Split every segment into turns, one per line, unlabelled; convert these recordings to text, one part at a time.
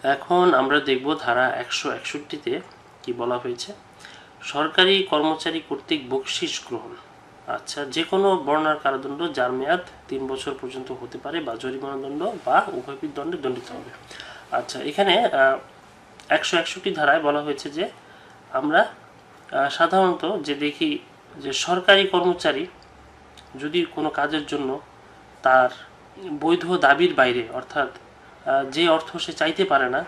এখন আমরা দেখব ধারা 161-তে কি বলা হয়েছে। সরকারি কর্মচারী কর্তৃক বকশিশ গ্রহণ। আচ্ছা, যে কোনো বর্ণনার কারাদণ্ড যার মেয়াদ 3 বছর পর্যন্ত হতে পারে বা জরিমানা দণ্ড বা উভয়বিধ দণ্ডে দণ্ডিত হবে। আচ্ছা, এখানে 161 ধারায় বলা হয়েছে যে আমরা সাধারণত যে দেখি যে সরকারি কর্মচারী যদি কোনো কাজের জন্য তার বৈধ দাবির বাইরে, অর্থাৎ যে অর্থ সে চাইতে পারে না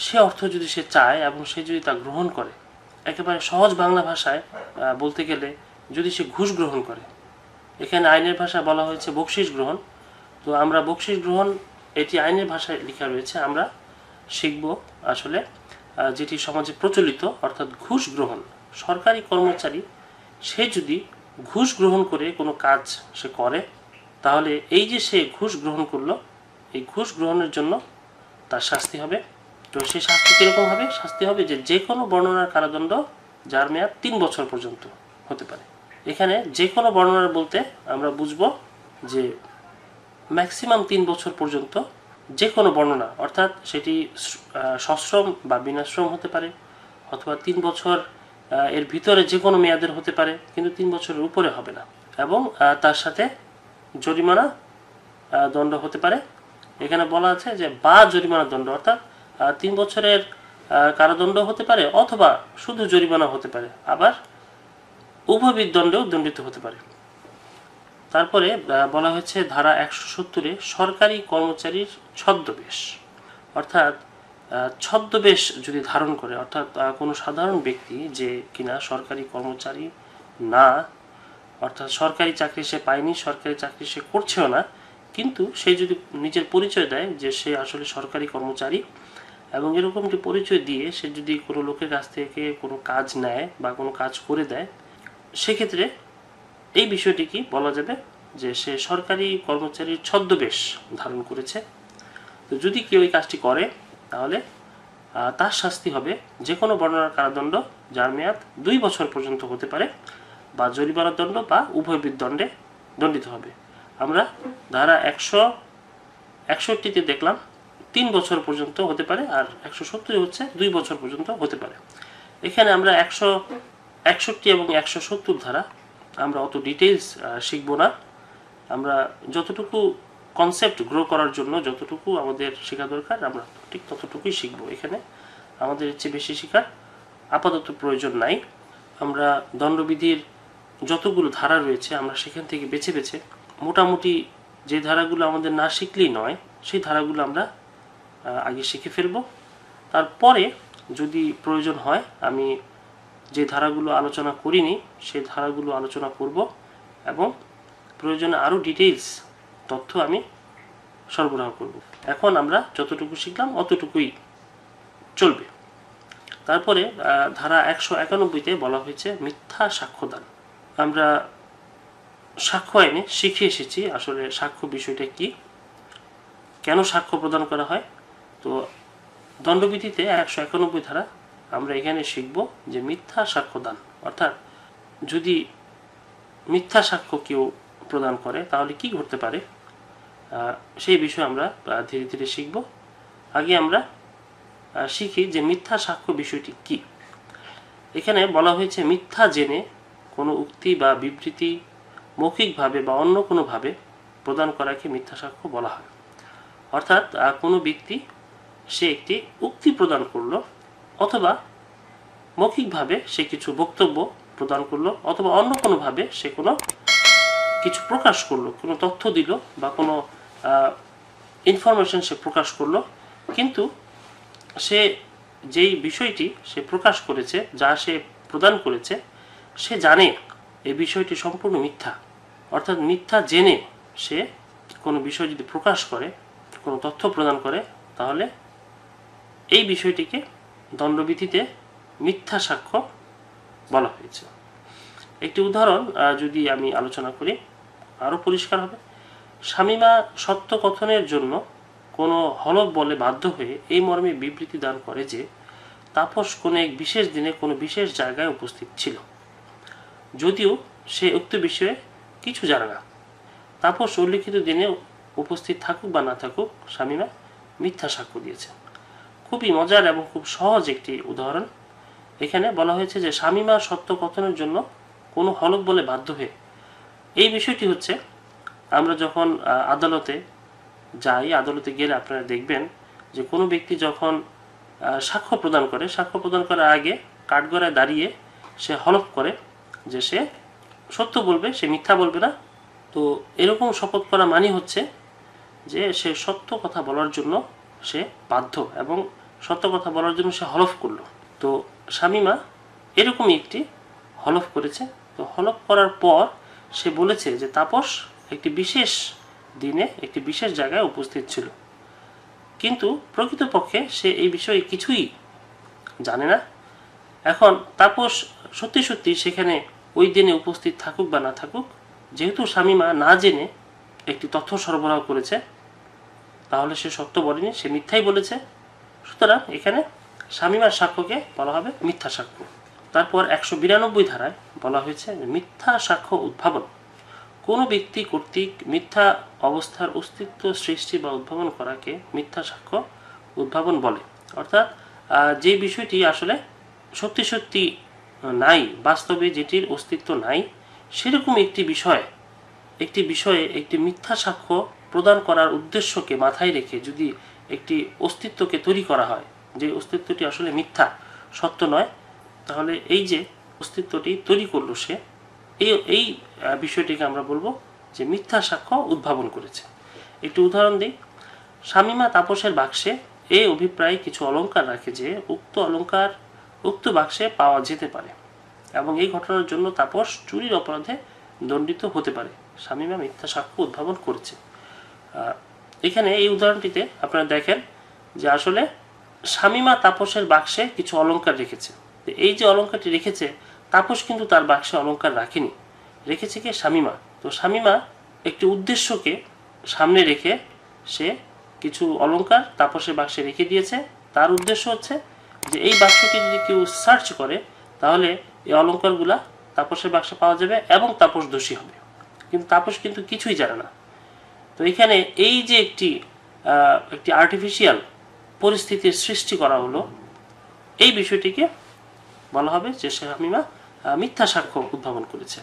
সে অর্থ যদি সে চায় এবং সে যদি তা গ্রহণ করে, একেবারে সহজ বাংলা ভাষায় বলতে গেলে যদি সে ঘুষ গ্রহণ করে, এখানে আইনের ভাষায় বলা হয়েছে বকশিশ গ্রহণ। তো আমরা বকশিশ গ্রহণ এটি আইনের ভাষায় লেখা রয়েছে, আমরা শিখব আসলে যেটি সমাজে প্রচলিত, অর্থাৎ ঘুষ গ্রহণ। সরকারি কর্মচারী সে যদি ঘুষ গ্রহণ করে কোনো কাজ সে করে, তাহলে এই যে সে ঘুষ গ্রহণ করলো, এই ঘুষ গ্রহণের জন্য তার শাস্তি হবে। তো সেই শাস্তি কীরকম হবে? শাস্তি হবে যে কোনো বর্ণনার কারাদণ্ড যার মেয়াদ 3 বছর পর্যন্ত হতে পারে। এখানে যে কোনো বর্ণনা বলতে আমরা বুঝব যে ম্যাক্সিমাম 3 বছর পর্যন্ত যে কোনো বর্ণনা, অর্থাৎ সেটি সশ্রম বা বিনাশ্রম হতে পারে, অথবা 3 বছর এর ভিতরে যে কোনো মেয়াদের হতে পারে, কিন্তু 3 বছরের উপরে হবে না, এবং তার সাথে জরিমানা দণ্ড হতে পারে। এখানে বলা আছে যে বা জরিমানা দণ্ড, অর্থাৎ 3 বছরের কারাদণ্ড হতে পারে অথবা শুধু জরিমানা হতে পারে, আবার উভয়বিধ দণ্ডেও দণ্ডিত হতে পারে। তারপরে বলা হয়েছে ধারা 170-এ সরকারি কর্মচারীর ছদ্মবেশ, অর্থাৎ ছদ্মবেশ যদি ধারণ করে, অর্থাৎ কোনো সাধারণ ব্যক্তি যে কিনা সরকারি কর্মচারী না, অর্থাৎ সরকারি চাকরি সে পায়নি, সরকারি চাকরি সে করছেও না, কিন্তু সে যদি নিজের পরিচয় দেয় যে সে আসলে সরকারি কর্মচারী, এবং এরকমটি পরিচয় দিয়ে সে যদি কোনো লোকের কাছ থেকে কোনো কাজ নেয় বা কোনো কাজ করে দেয়, সেক্ষেত্রে এই বিষয়টি কি বলা যাবে যে সে সরকারি কর্মচারীর ছদ্মবেশ ধারণ করেছে। তো যদি কেউ এই কাজটি করে, তাহলে তার শাস্তি হবে যে কোনো বর্ণনার কারাদণ্ড যার মেয়াদ 2 বছর পর্যন্ত হতে পারে, বা জরিমানা দণ্ড বা উভয়বিধ দণ্ডে দণ্ডিত হবে। আমরা ধারা 161-তে দেখলাম 3 বছর পর্যন্ত হতে পারে, আর 170 হচ্ছে 2 বছর পর্যন্ত হতে পারে। এখানে আমরা 161 এবং 170 ধারা আমরা অত ডিটেইলস শিখব না। আমরা যতটুকু কনসেপ্ট গ্রো করার জন্য যতটুকু আমাদের শেখা দরকার আমরা ঠিক ততটুকুই শিখব। এখানে আমাদের চেয়ে বেশি শেখার আপাতত প্রয়োজন নাই। আমরা দণ্ডবিধির যতগুলো ধারা রয়েছে আমরা সেখান থেকে বেছে বেছে মোটামুটি যে ধারাগুলো আমাদের না শিখলেই নয়, সেই ধারাগুলো আমরা আগে শিখে ফেলব। তারপরে যদি প্রয়োজন হয় আমি যে ধারাগুলো আলোচনা করিনি সেই ধারাগুলো আলোচনা করব, এবং প্রয়োজনে আরও ডিটেইলস তথ্য আমি সরবরাহ করব। এখন আমরা যতটুকু শিখলাম অতটুকুই চলবে। তারপরে ধারা 191-তে বলা হয়েছে মিথ্যা সাক্ষ্যদান। আমরা সাক্ষ্য আইনে শিখে এসেছি আসলে সাক্ষ্য বিষয়টা কি, কেন সাক্ষ্য প্রদান করা হয়। তো দণ্ডবিধিতে 191 ধারা আমরা এখানে শিখব যে মিথ্যা সাক্ষ্যদান, অর্থাৎ যদি মিথ্যা সাক্ষ্য কেউ প্রদান করে তাহলে কি ঘটতে পারে সেই বিষয়ে আমরা ধীরে ধীরে শিখব। আগে আমরা শিখি যে মিথ্যা সাক্ষ্য বিষয়টি কি। এখানে বলা হয়েছে মিথ্যা জেনে কোনো উক্তি বা বিবৃতি মৌখিকভাবে বা অন্য কোনোভাবে প্রদান করাকে মিথ্যা সাক্ষ্য বলা হয়। অর্থাৎ কোনো ব্যক্তি সে একটি উক্তি প্রদান করলো, অথবা মৌখিকভাবে সে কিছু বক্তব্য প্রদান করলো, অথবা অন্য কোনোভাবে সে কোনো কিছু প্রকাশ করলো, কোনো তথ্য দিল বা কোনো ইনফরমেশন সে প্রকাশ করলো, কিন্তু সে যেই বিষয়টি সে প্রকাশ করেছে, যা সে প্রদান করেছে, সে জানে এই বিষয়টি সম্পূর্ণ মিথ্যা। অর্থাৎ মিথ্যা জেনে সে কোনো বিষয় যদি প্রকাশ করে, কোনো তথ্য প্রদান করে, তাহলে এই বিষয়টিকে দণ্ডবিধিতে মিথ্যা সাক্ষ্য বলা হয়েছে। একটি উদাহরণ যদি আমি আলোচনা করি আরও পরিষ্কার হবে। শামীমা সত্য কথনের জন্য কোনো হলফ বলে বাধ্য হয়ে এই মর্মে বিবৃতি দান করে যে তাপস কোনো এক বিশেষ দিনে কোনো বিশেষ জায়গায় উপস্থিত ছিল, যদিও সে উক্ত বিষয়ে কিছু জানে না। তাপস উল্লিখিত দিনে উপস্থিত থাকুক বা না থাকুক, শামীমা মিথ্যা সাক্ষ্য দিয়েছে। খুবই মজার এবং খুব সহজ একটি উদাহরণ। এখানে বলা হয়েছে যে শামীমা সত্য কথনের জন্য কোনো হলফ বলে বাধ্য হয়ে। এই বিষয়টি হচ্ছে আমরা যখন আদালতে যাই, আদালতে গেলে আপনারা দেখবেন যে কোনো ব্যক্তি যখন সাক্ষ্য প্রদান করে, সাক্ষ্য প্রদান করার আগে কাঠগড়ায় দাঁড়িয়ে সে হলফ করে যে সে সত্য বলবে, সে মিথ্যা বলবে না। তো এরকম শপথ করা মানে হচ্ছে যে সে সত্য কথা বলার জন্য সে বাধ্য এবং সত্য কথা বলার জন্য সে হলফ করলো। তো শামীমা এরকমই একটি হলফ করেছে। তো হলফ করার পর সে বলেছে যে তাপস একটি বিশেষ দিনে একটি বিশেষ জায়গায় উপস্থিত ছিল, কিন্তু প্রকৃতপক্ষে সে এই বিষয়ে কিছুই জানে না। এখন তাপস সত্যি সত্যি সেখানে ওই দিনে উপস্থিত থাকুক বা না থাকুক, যেহেতু শামীমা না জেনে একটি তথ্য সরবরাহ করেছে, তাহলে সে সত্য বলেনি, সে মিথ্যাই বলেছে। সুতরাং এখানে শামীমার সাক্ষ্যকে বলা হবে মিথ্যা সাক্ষ্য। তারপর 192 ধারায় বলা হয়েছে মিথ্যা সাক্ষ্য উদ্ভাবন। কোনো ব্যক্তি কর্তৃক মিথ্যা অবস্থার অস্তিত্ব সৃষ্টি বা উদ্ভাবন করাকে মিথ্যা সাক্ষ্য উদ্ভাবন বলে। অর্থাৎ যে বিষয়টি আসলে সত্যি সত্যি নাই, বাস্তবে যেটির অস্তিত্ব নাই, সেরকম একটি বিষয়ে একটি মিথ্যা সাক্ষ্য প্রদান করার উদ্দেশ্যকে মাথায় রেখে যদি একটি অস্তিত্বকে তৈরি করা হয়, যে অস্তিত্বটি আসলে মিথ্যা, সত্য নয়, তাহলে এই যে অস্তিত্বটি তৈরি করলো সে, এই বিষয়টিকে আমরা বলবো যে মিথ্যা সাক্ষ্য উদ্ভাবন করেছে। একটি উদাহরণ দিই। শামীমা তাপসের বাক্সে এই অভিপ্রায়ে কিছু অলঙ্কার রাখে যে উক্ত অলঙ্কার উক্ত বাক্সে পাওয়া যেতে পারে এবং এই ঘটনার জন্য তাপস চুরির অপরাধে দণ্ডিত হতে পারে। শামীমা মিথ্যা সাক্ষ্য উদ্ভাবন করেছে। এখানে এই উদাহরণটিতে আপনারা দেখেন যে আসলে শামীমা তাপসের বাক্সে কিছু অলঙ্কার রেখেছে। এই যে অলঙ্কারটি রেখেছে, তাপস কিন্তু তার বাক্সে অলঙ্কার রাখেনি, রেখেছে কি শামীমা। তো শামীমা একটি উদ্দেশ্যকে সামনে রেখে সে কিছু অলঙ্কার তাপসের বাক্সে রেখে দিয়েছে। তার উদ্দেশ্য হচ্ছে যে এই বাক্সটি যদি কেউ সার্চ করে তাহলে এই অলঙ্কারগুলা তাপসের বাক্সে পাওয়া যাবে এবং তাপস দোষী হবে, কিন্তু তাপস কিন্তু কিছুই জানে না। তো এখানে এই যে একটি আর্টিফিশিয়াল পরিস্থিতির সৃষ্টি করা হলো, এই বিষয়টিকে বলা হবে যে শামীমা মিথ্যা সাক্ষ্য উদ্ভাবন করেছে।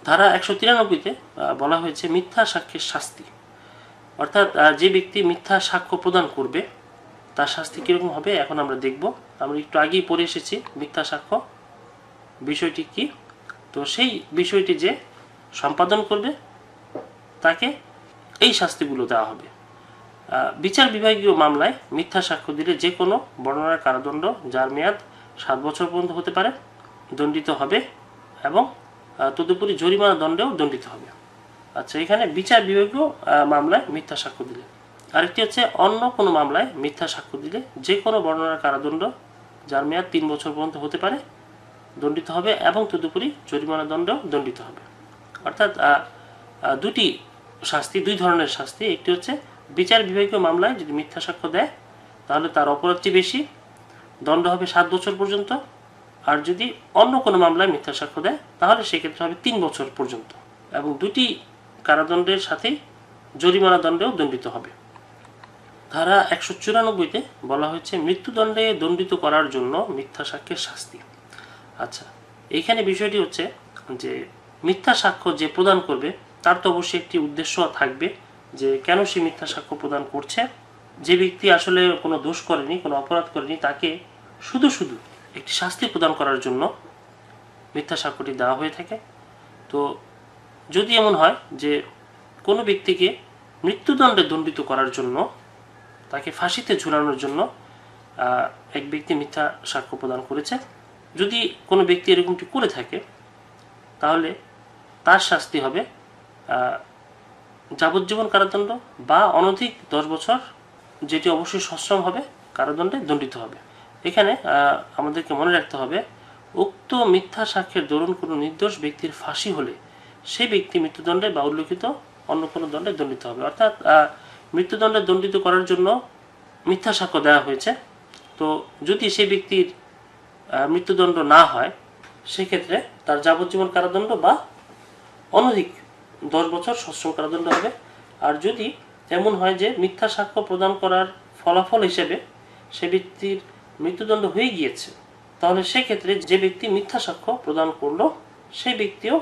ধারা 193-তে বলা হয়েছে মিথ্যা সাক্ষ্যের শাস্তি। অর্থাৎ যে ব্যক্তি মিথ্যা সাক্ষ্য প্রদান করবে তার শাস্তি কিরকম হবে এখন আমরা দেখব। আমরা একটু আগেই পড়ে এসেছি মিথ্যা সাক্ষ্য বিষয়টি কি। তো সেই বিষয়টি যে সম্পাদন করবে তাকে এই শাস্তিগুলো দেওয়া হবে। বিচার বিভাগীয় মামলায় মিথ্যা সাক্ষ্য দিলে যে কোনো বর্ণনার কারাদণ্ড যার মেয়াদ 7 বছর পর্যন্ত হতে পারে দণ্ডিত হবে এবং তদুপরি জরিমানা দণ্ডেও দণ্ডিত হবে। আচ্ছা, এখানে বিচার বিভাগীয় মামলায় মিথ্যা সাক্ষ্য দিলে। আরেকটি হচ্ছে অন্য কোনো মামলায় মিথ্যা সাক্ষ্য দিলে যে কোনো বর্ণনার কারাদণ্ড যার মেয়াদ 3 বছর পর্যন্ত হতে পারে দণ্ডিত হবে এবং তদুপরি জরিমানা দণ্ডেও দণ্ডিত হবে। অর্থাৎ দুটি শাস্তি, দুই ধরনের শাস্তি। একটি হচ্ছে বিচার বিভাগীয় মামলায় যদি মিথ্যা সাক্ষ্য দেয় তাহলে তার অপরাধটি বেশি, দণ্ড হবে 7 বছর পর্যন্ত। আর যদি অন্য কোনো মামলায় মিথ্যা সাক্ষ্য দেয় তাহলে সেক্ষেত্রে হবে 3 বছর পর্যন্ত এবং দুটি কারাদণ্ডের সাথেই জরিমানা দণ্ডেও দণ্ডিত হবে। ধারা 194-তে বলা হয়েছে মৃত্যুদণ্ডে দণ্ডিত করার জন্য মিথ্যা সাক্ষ্যের শাস্তি। আচ্ছা, এইখানে বিষয়টি হচ্ছে যে মিথ্যা সাক্ষ্য যে প্রদান করবে তার তো অবশ্যই একটি উদ্দেশ্য থাকবে যে কেন সে মিথ্যা সাক্ষ্য প্রদান করছে। যে ব্যক্তি আসলে কোনো দোষ করেনি, কোনো অপরাধ করেনি, তাকে শুধু শুধু একটি শাস্তি প্রদান করার জন্য মিথ্যা সাক্ষ্যটি দেওয়া হয়ে থাকে। তো যদি এমন হয় যে কোনো ব্যক্তিকে মৃত্যুদণ্ডে দণ্ডিত করার জন্য, তাকে ফাঁসিতে ঝুলানোর জন্য এক ব্যক্তি মিথ্যা সাক্ষ্য প্রদান করেছে, যদি কোনো ব্যক্তি এরকমটি করে থাকে তাহলে তার শাস্তি হবে যাবজ্জীবন কারাদণ্ড বা অনধিক 10 বছর, যেটি অবশ্যই সশ্রম হবে, কারাদণ্ডে দণ্ডিত হবে। এখানে আমাদেরকে মনে রাখতে হবে উক্ত মিথ্যা সাক্ষ্যের দরুন কোনো নির্দোষ ব্যক্তির ফাঁসি হলে সেই ব্যক্তি মৃত্যুদণ্ডে বা উল্লিখিত অন্য কোনো দণ্ডে দণ্ডিত হবে। অর্থাৎ মৃত্যুদণ্ডে দণ্ডিত করার জন্য মিথ্যা সাক্ষ্য দেওয়া হয়েছে। তো যদি সেই ব্যক্তির মৃত্যুদণ্ড না হয় সেক্ষেত্রে তার যাবজ্জীবন কারাদণ্ড বা অনধিক 10 বছর সশ্রম কারাদণ্ড হবে। আর যদি এমন হয় যে মিথ্যা সাক্ষ্য প্রদান করার ফলাফল হিসেবে সে ব্যক্তির মৃত্যুদণ্ড হয়ে গিয়েছে, তাহলে সেক্ষেত্রে যে ব্যক্তি মিথ্যা সাক্ষ্য প্রদান করলো সেই ব্যক্তিও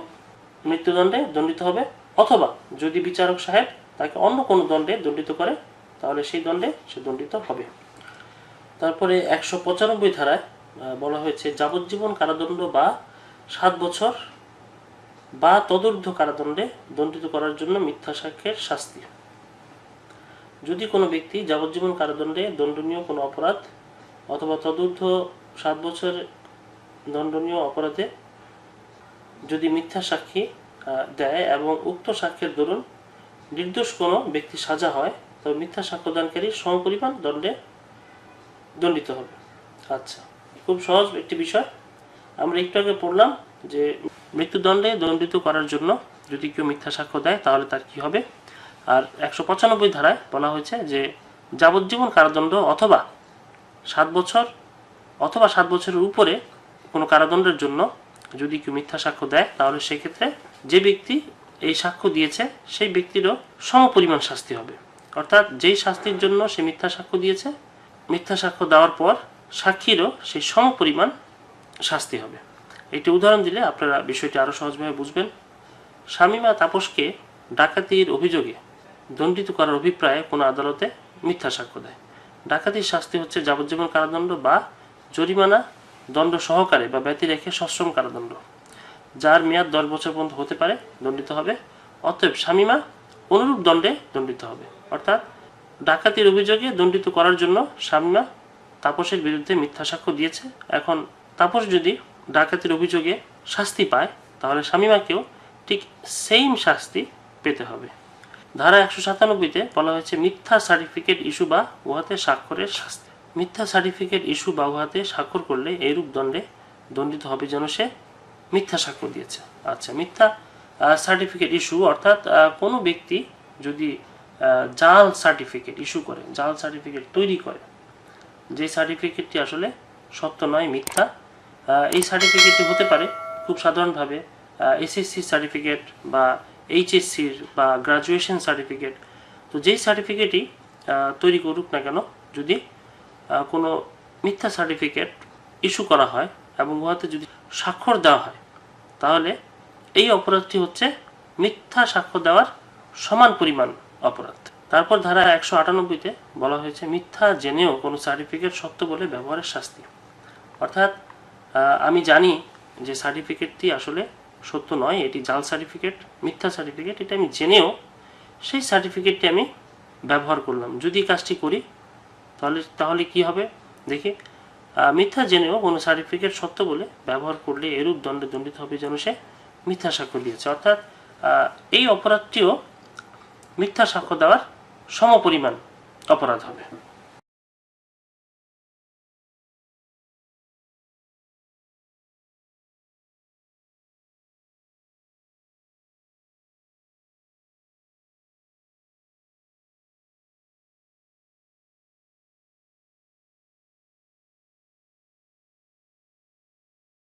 মৃত্যুদণ্ডে দণ্ডিত হবে, অথবা যদি বিচারক সাহেব তাকে অন্য কোনো দণ্ডে দণ্ডিত করে তাহলে সেই দণ্ডে সে দণ্ডিত হবে। তারপরে 195 ধারায় বলা হয়েছে যাবজ্জীবন কারাদণ্ড বা 7 বছর বা তদূর্ধ্ব কারাদণ্ডে দণ্ডিত করার জন্য মিথ্যা সাক্ষ্যের শাস্তি। যদি কোনো ব্যক্তি যাবজ্জীবন কারাদণ্ডে দণ্ডনীয় কোনো অপরাধ অথবা তদূর্ধ্ব 7 বছর দণ্ডনীয় অপরাধে যদি মিথ্যা সাক্ষী দেয় এবং উক্ত সাক্ষ্যের দরুন নির্দোষ কোনো ব্যক্তি সাজা হয়, তবে মিথ্যা সাক্ষ্যদানকারী সমপরিমাণ দণ্ডে দণ্ডিত হবে। আচ্ছা, খুব সহজ একটি বিষয়। আমরা একটু আগে পড়লাম যে মৃত্যুদণ্ডে দণ্ডিত করার জন্য যদি কেউ মিথ্যা সাক্ষ্য দেয় তাহলে তার কি হবে। আর 195 ধারায় বলা হয়েছে যে যাবজ্জীবন কারাদণ্ড অথবা 7 বছর অথবা 7 বছরের উপরে কোনো কারাদণ্ডের জন্য যদি কেউ মিথ্যা সাক্ষ্য দেয় তাহলে সেক্ষেত্রে যে ব্যক্তি এই সাক্ষ্য দিয়েছে সেই ব্যক্তিরও সমপরিমাণ শাস্তি হবে। অর্থাৎ যেই শাস্তির জন্য সে মিথ্যা সাক্ষ্য দিয়েছে, মিথ্যা সাক্ষ্য দেওয়ার পর সাক্ষীরও সেই সমপরিমাণ শাস্তি হবে। একটি উদাহরণ দিলে আপনারা বিষয়টি আরও সহজভাবে বুঝবেন। শামীমা তাপসকে ডাকাতির অভিযোগে দণ্ডিত করার অভিপ্রায়ে কোনো আদালতে মিথ্যা সাক্ষ্য দেয়। ডাকাতির শাস্তি হচ্ছে যাবজ্জীবন কারাদণ্ড বা জরিমানা দণ্ড সহকারে বা ব্যতি রেখে সশ্রম কারাদণ্ড, যার মেয়াদ 10 বছর পর্যন্ত হতে পারে, দণ্ডিত হবে। অতএব শামীমা অনুরূপ দণ্ডে দণ্ডিত হবে। অর্থাৎ ডাকাতির অভিযোগে দণ্ডিত করার জন্য শামীমা তাপসের বিরুদ্ধে মিথ্যা সাক্ষ্য দিয়েছে। এখন তাপস যদি ডাকাতির অভিযোগে শাস্তি পায় তাহলে শামীমাকেও ঠিক সেম শাস্তি পেতে হবে। ধারা 197-তে বলা হয়েছে মিথ্যা সার্টিফিকেট ইস্যু বা উহাতে স্বাক্ষরের শাস্তি। মিথ্যা সার্টিফিকেট ইস্যু বা উহাতে স্বাক্ষর করলে এইরূপ দণ্ডে দণ্ডিত হবে যেন সে মিথ্যা সাক্ষ্য দিয়েছে। আচ্ছা, মিথ্যা সার্টিফিকেট ইস্যু অর্থাৎ কোনো ব্যক্তি যদি জাল সার্টিফিকেট ইস্যু করে, জাল সার্টিফিকেট তৈরি করে, যে সার্টিফিকেটটি আসলে সত্য নয়, মিথ্যা, এই সার্টিফিকেটটি হতে পারে খুব সাধারণভাবে এসএসসি সার্টিফিকেট বা এইচএসসির বা গ্রাজুয়েশন সার্টিফিকেট। তো যেই সার্টিফিকেটই তৈরি করুক না কেন, যদি কোনো মিথ্যা সার্টিফিকেট ইস্যু করা হয় এবং উহাতে যদি স্বাক্ষর দেওয়া হয় তাহলে এই অপরাধটি হচ্ছে মিথ্যা সাক্ষ্য দেওয়ার সমান পরিমাণ অপরাধ। তারপর ধারা 198-তে বলা হয়েছে মিথ্যা জেনেও কোনো সার্টিফিকেট সত্য বলে ব্যবহারের শাস্তি। অর্থাৎ আমি জানি যে সার্টিফিকেটটি আসলে সত্য নয়, এটি জাল সার্টিফিকেট, মিথ্যা সার্টিফিকেট, এটা আমি জেনেও সেই সার্টিফিকেটটি আমি ব্যবহার করলাম। যদি কাজটি করি তাহলে কি হবে দেখি। মিথ্যা জেনেও কোনো সার্টিফিকেট সত্য বলে ব্যবহার করলে এরূপ দণ্ডে দণ্ডিত হবে যেন সে মিথ্যা সাক্ষ্য দিয়েছে। অর্থাৎ এই অপরাধটিও মিথ্যা সাক্ষ্য দেওয়ার সমপরিমাণ অপরাধ হবে।